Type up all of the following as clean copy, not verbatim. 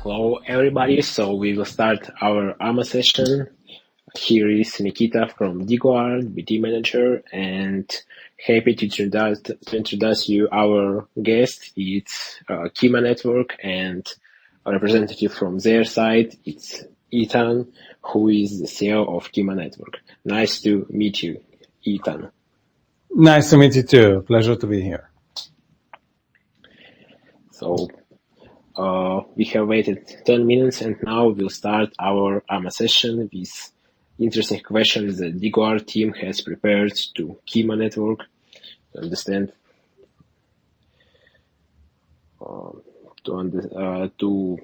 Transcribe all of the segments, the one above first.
Hello, everybody. So we will start our AMA session. Here is Nikita from DeGuard, BT manager, and happy to introduce you our guest. It's Kima Network, and a representative from their side. It's Eitan, who is the CEO of Kima Network. Nice to meet you, Eitan. Nice to meet you too. Pleasure to be here. So we have waited 10 minutes and now we'll start our AMA session with interesting questions that DeGuard team has prepared to Kima Network to understand, to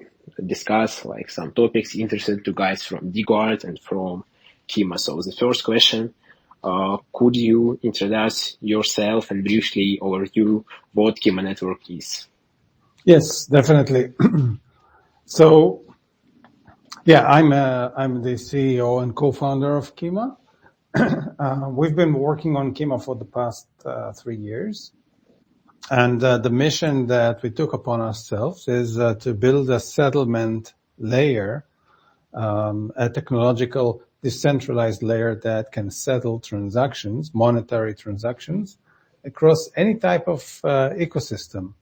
discuss like some topics interested to guys from DeGuard and from Kima. So the first question, could you introduce yourself and briefly overview what Kima Network is? Yes, definitely. So, yeah, I'm the CEO and co-founder of Kima. We've been working on Kima for the past 3 years. And the mission that we took upon ourselves is to build a settlement layer, a technological decentralized layer that can settle transactions, monetary transactions, across any type of ecosystem.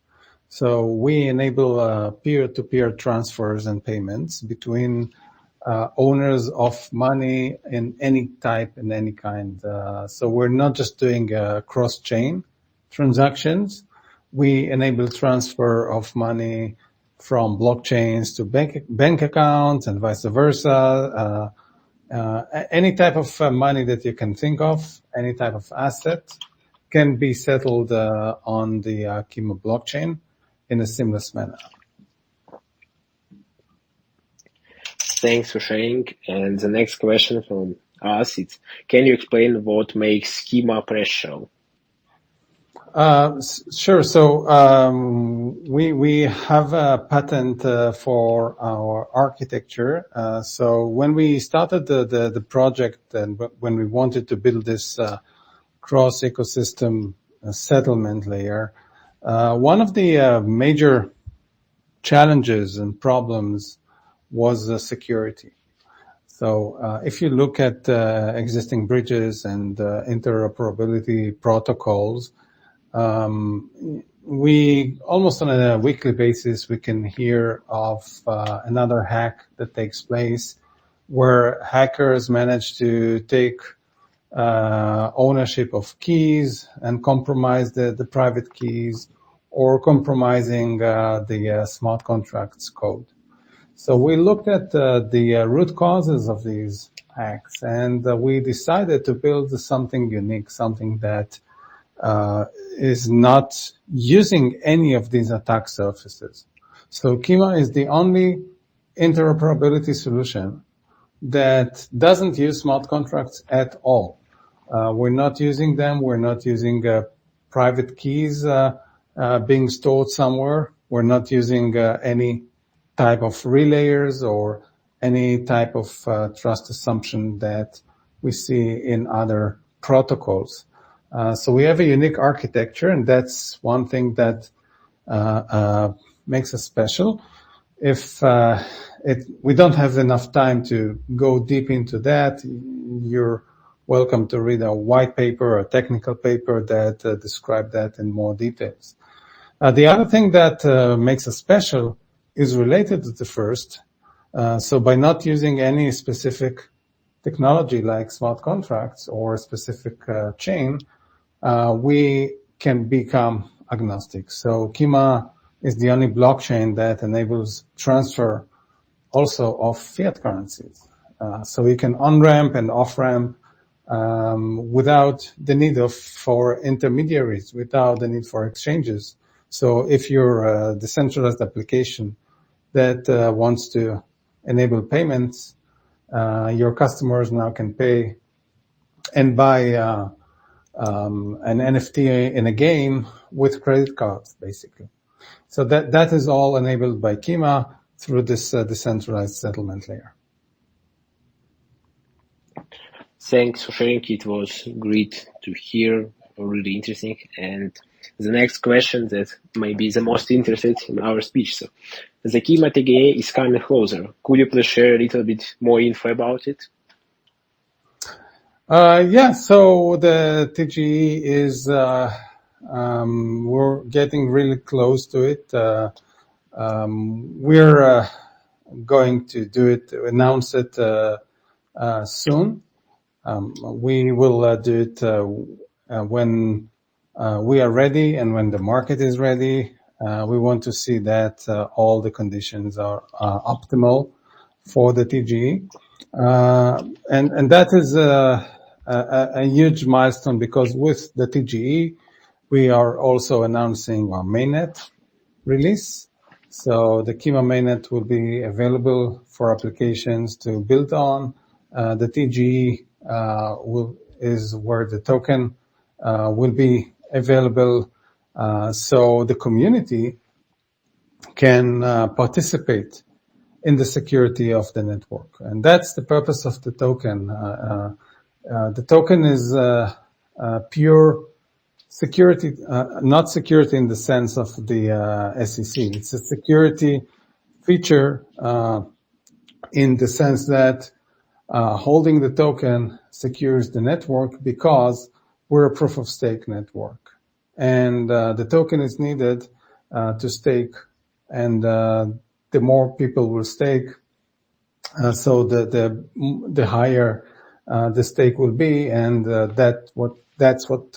So we enable peer-to-peer transfers and payments between owners of money in any type and any kind. So we're not just doing cross-chain transactions. We enable transfer of money from blockchains to bank accounts and vice versa. Any type of money that you can think of, any type of asset can be settled on the Kima blockchain in a seamless manner. Thanks for sharing. And the next question from us is, can you explain what makes Kima special? Sure. So we have a patent for our architecture. So when we started the project and when we wanted to build this cross ecosystem settlement layer, one of the major challenges and problems was security. So if you look at existing bridges and interoperability protocols, we almost on a weekly basis, we can hear of another hack that takes place where hackers manage to take ownership of keys and compromise the private keys or compromising the smart contracts code. So we looked at the root causes of these hacks and we decided to build something unique, something that is not using any of these attack surfaces. So Kima is the only interoperability solution that doesn't use smart contracts at all. We're not using them. We're not using private keys being stored somewhere. We're not using any type of relayers or any type of trust assumption that we see in other protocols. So we have a unique architecture, and that's one thing that makes us special. If we don't have enough time to go deep into that, you're welcome to read a white paper or a technical paper that describe that in more details. The other thing that makes us special is related to the first. So by not using any specific technology like smart contracts or a specific chain, we can become agnostic. So Kima is the only blockchain that enables transfer also of fiat currencies. So we can on-ramp and off-ramp without the need for intermediaries, without the need for exchanges. So if you're a decentralized application that wants to enable payments, your customers now can pay and buy an NFT in a game with credit cards, basically. So that is all enabled by Kima through this decentralized settlement layer. Thanks for sharing. It was great to hear really interesting. And the next question that may be the most interested in our speech. So, the Kima TGA is coming closer. Could you please share a little bit more info about it? So the TGE is, we're getting really close to it. We're going to do it, announce it soon. We will do it when we are ready and when the market is ready. We want to see that all the conditions are optimal for the TGE. And that is a huge milestone, because with the TGE, we are also announcing our mainnet release. So the Kima mainnet will be available for applications to build on. The TGE is where the token will be available, so the community can participate in the security of the network. And that's the purpose of the token. The token is pure security, not security in the sense of the SEC. It's a security feature in the sense that holding the token secures the network, because we're a proof of stake network. And the token is needed to stake, and the more people will stake, so the higher the stake will be, and that's what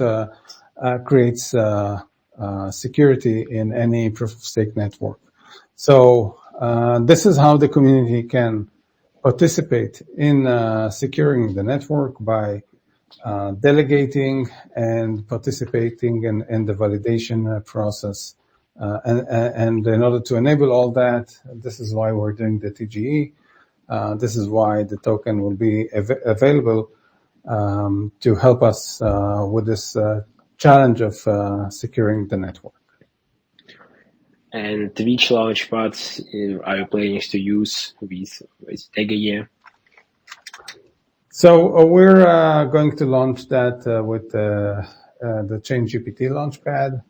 creates security in any proof of stake network. So this is how the community can participate in securing the network, by delegating and participating in the validation process. And in order to enable all that, this is why we're doing the TGE. This is why the token will be available to help us with this challenge of securing the network. And which launchpads are you planning to use with TGE? So we're going to launch that with the ChainGPT launchpad.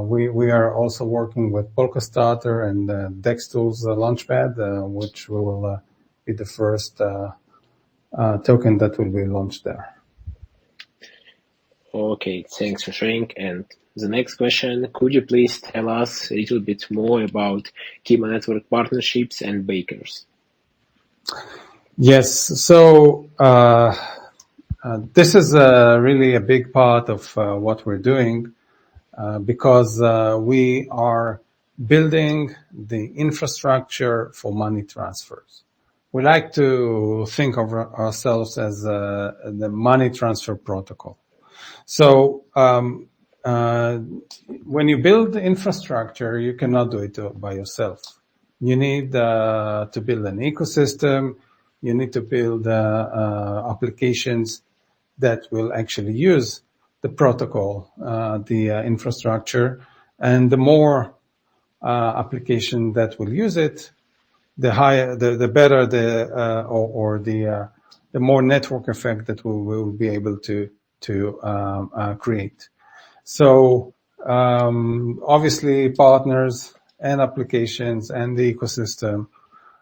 We are also working with Polkastarter and DexTools launchpad, which will be the first token that will be launched there. Okay, thanks for sharing. And the next question, could you please tell us a little bit more about Kima Network partnerships and bakers? Yes, so this is really a big part of what we're doing, because we are building the infrastructure for money transfers. We like to think of ourselves as the money transfer protocol. So when you build the infrastructure, you cannot do it by yourself. You need to build an ecosystem. You need to build applications that will actually use the protocol, the infrastructure, and the more application that will use it, the higher, the better, the more network effect that we will be able to create. So obviously, partners and applications and the ecosystem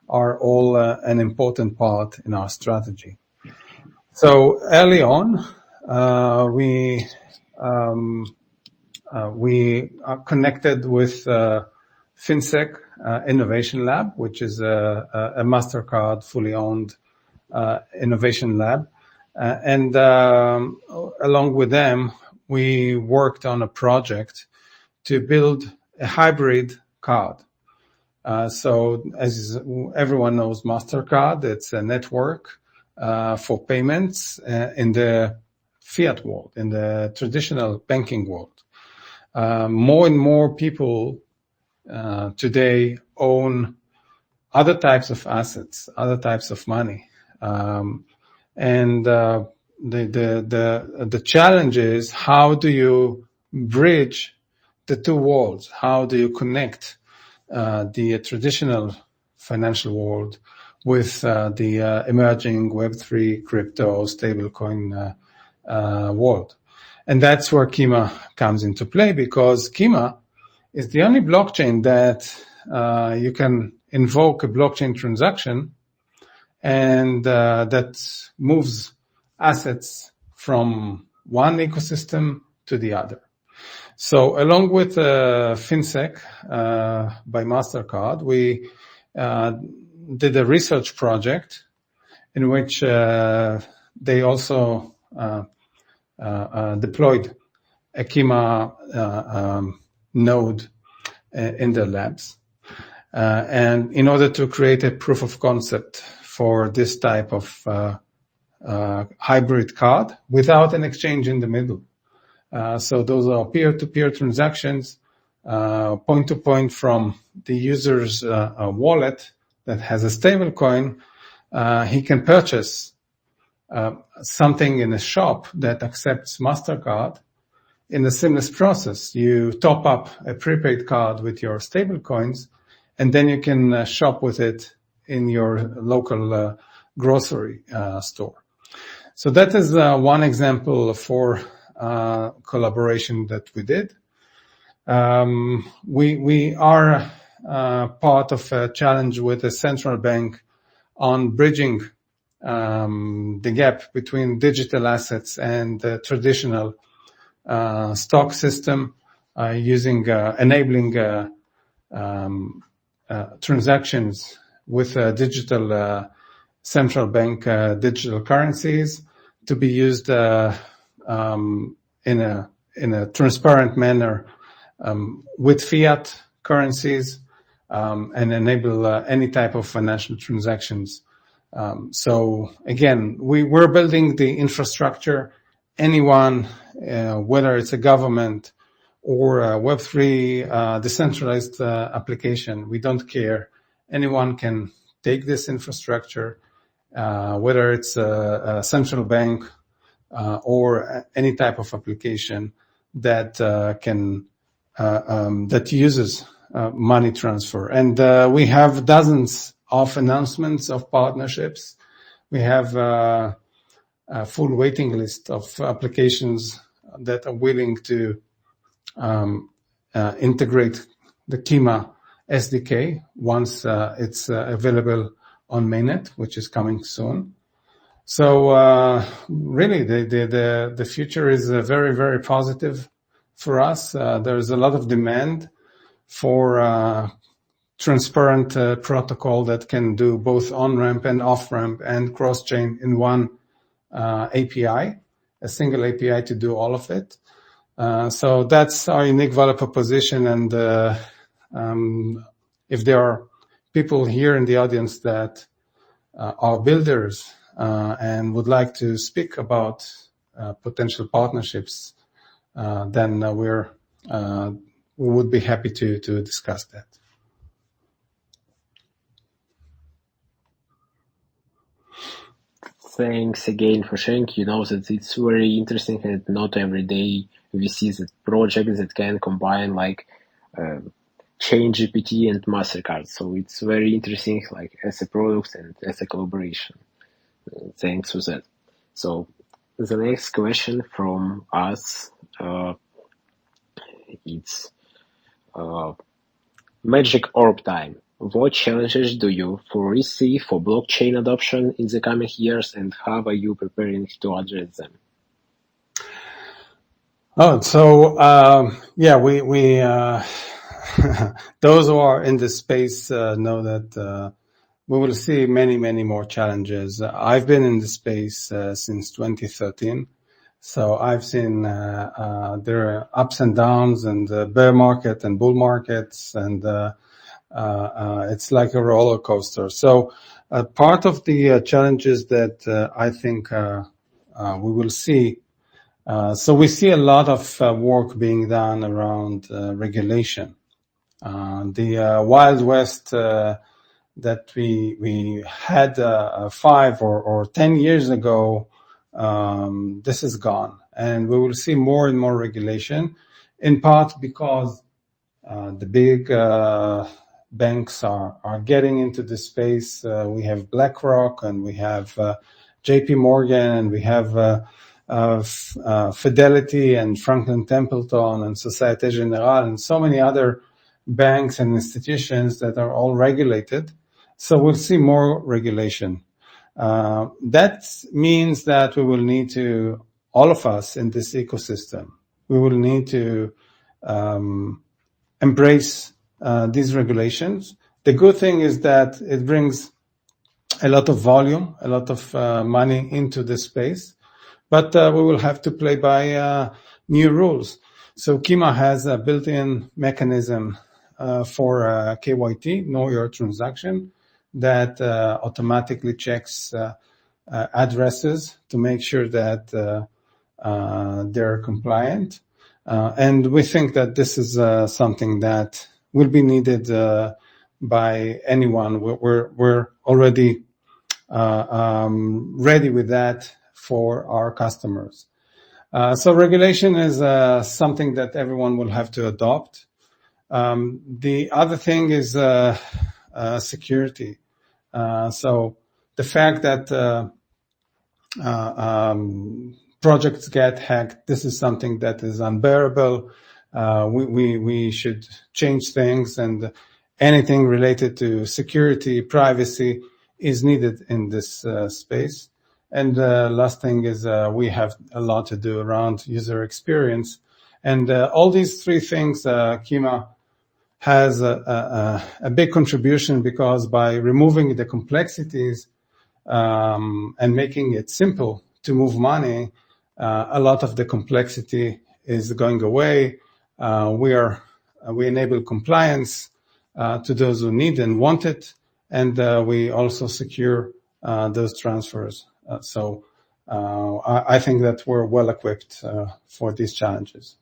are all an important part in our strategy. So early on, we are connected with FinSec Innovation Lab, which is a MasterCard fully owned innovation lab. And along with them, we worked on a project to build a hybrid card. So as everyone knows, MasterCard, it's a network for payments in the fiat world, in the traditional banking world. More and more people today own other types of assets, other types of money. And the challenge is, how do you bridge the two worlds? How do you connect the traditional financial world with the emerging Web3 crypto stablecoin world? And that's where Kima comes into play, because Kima is the only blockchain that you can invoke a blockchain transaction and that moves assets from one ecosystem to the other. So along with FinSec by MasterCard, we did a research project in which they also deployed a Kima node in their labs. And in order to create a proof of concept for this type of hybrid card without an exchange in the middle. So those are peer-to-peer transactions, point-to-point from the user's wallet that has a stable coin. He can purchase something in a shop that accepts MasterCard in a seamless process. You top up a prepaid card with your stable coins, and then you can shop with it in your local grocery store. So that is one example for collaboration that we did. We are part of a challenge with the central bank on bridging the gap between digital assets and the traditional stock system, using enabling transactions with digital central bank digital currencies to be used in a transparent manner with fiat currencies and enable any type of financial transactions. So again, we're building the infrastructure. Anyone, whether it's a government or a Web3 decentralized application, we don't care. Anyone can take this infrastructure, whether it's a central bank or any type of application that that uses money transfer. And we have dozens of announcements of partnerships. We have a full waiting list of applications that are willing to integrate the Kima SDK once it's available on mainnet, which is coming soon. So really, the future is very, very positive for us. There's a lot of demand for transparent protocol that can do both on-ramp and off-ramp and cross-chain in one API, a single API to do all of it. So that's our unique value proposition. And if there are people here in the audience that are builders and would like to speak about potential partnerships, then we would be happy to discuss that. Thanks again for sharing. You know that it's very interesting, and not every day we see that projects that can combine like Chain GPT and MasterCard. So it's very interesting, like as a product and as a collaboration. Thanks for that. So the next question from us, it's Magic Orb time. What challenges do you foresee for blockchain adoption in the coming years, and how are you preparing to address them? Oh, so yeah, we those who are in the space know that we will see many more challenges. I've been in the space since 2013, so I've seen there are ups and downs, and bear market and bull markets, and it's like a roller coaster. So part of the challenges that I think we will see. So we see a lot of work being done around regulation. The Wild West that we had 5 or 10 years ago, this is gone, and we will see more and more regulation, in part because the big banks are getting into the space. We have BlackRock, and we have JP Morgan, and we have Fidelity and Franklin Templeton and Societe Generale and so many other banks and institutions that are all regulated. So we'll see more regulation. That means that we will need to, all of us in this ecosystem, we will need to embrace these regulations. The good thing is that it brings a lot of volume, a lot of money into this space, but we will have to play by new rules. So Kima has a built-in mechanism for KYT, Know Your Transaction, that automatically checks addresses to make sure that they're compliant. And we think that this is something that will be needed by anyone. We're already ready with that for our customers. So regulation is something that everyone will have to adopt. The other thing is security. So the fact that projects get hacked, this is something that is unbearable. We should change things, and anything related to security, privacy is needed in this space. And last thing is we have a lot to do around user experience. And all these three things, Kima has a big contribution, because by removing the complexities and making it simple to move money, a lot of the complexity is going away. We enable compliance to those who need and want it, and we also secure those transfers. So I think that we're well equipped for these challenges.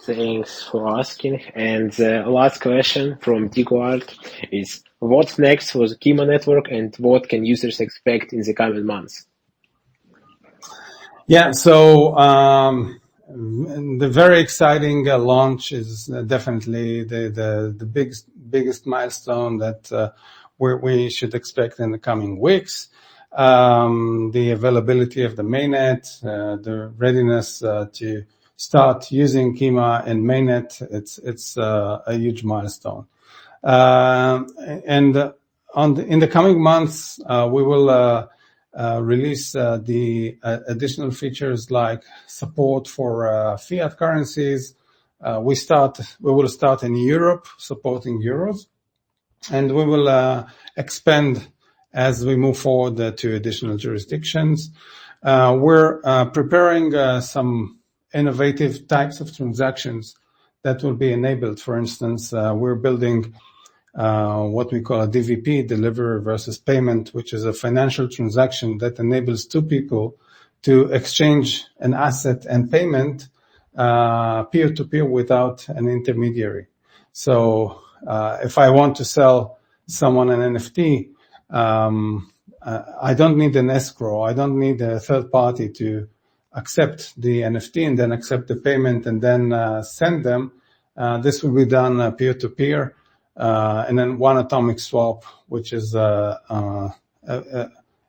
Thanks for asking. And the last question from DeGuard is, what's next for the Kima network, and what can users expect in the coming months? Yeah, so the very exciting launch is definitely the biggest milestone that we should expect in the coming weeks. The availability of the mainnet, the readiness to start using Kima in mainnet, it's a huge milestone. And in the coming months, we will release the additional features like support for fiat currencies. We will start in Europe, supporting euros, and we will expand as we move forward to additional jurisdictions. We're preparing some innovative types of transactions that will be enabled. For instance, we're building what we call a DVP, delivery versus payment, which is a financial transaction that enables two people to exchange an asset and payment peer-to-peer without an intermediary. So if I want to sell someone an NFT, I don't need an escrow. I don't need a third party to accept the NFT and then accept the payment and then send them. This will be done peer-to-peer. And then one atomic swap, which is a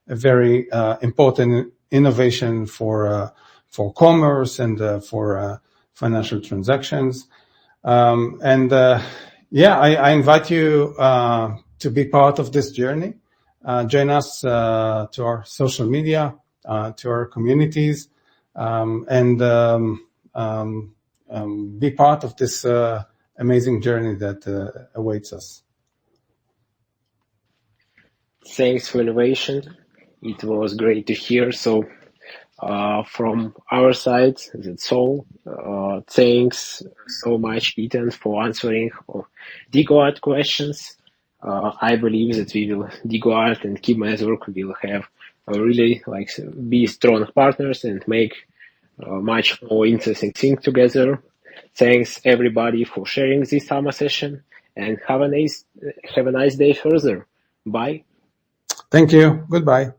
very important innovation for commerce and for financial transactions. I invite you to be part of this journey. Join us to our social media, to our communities, and be part of this amazing journey that awaits us. Thanks for innovation. It was great to hear. So from our side, that's all. Thanks so much, Eitan, for answering DeGuard questions. I believe that DeGuard and Kima network will have really be strong partners and make much more interesting things together. Thanks everybody for sharing this AMA session, and have a nice day further. Bye. Thank you. Goodbye.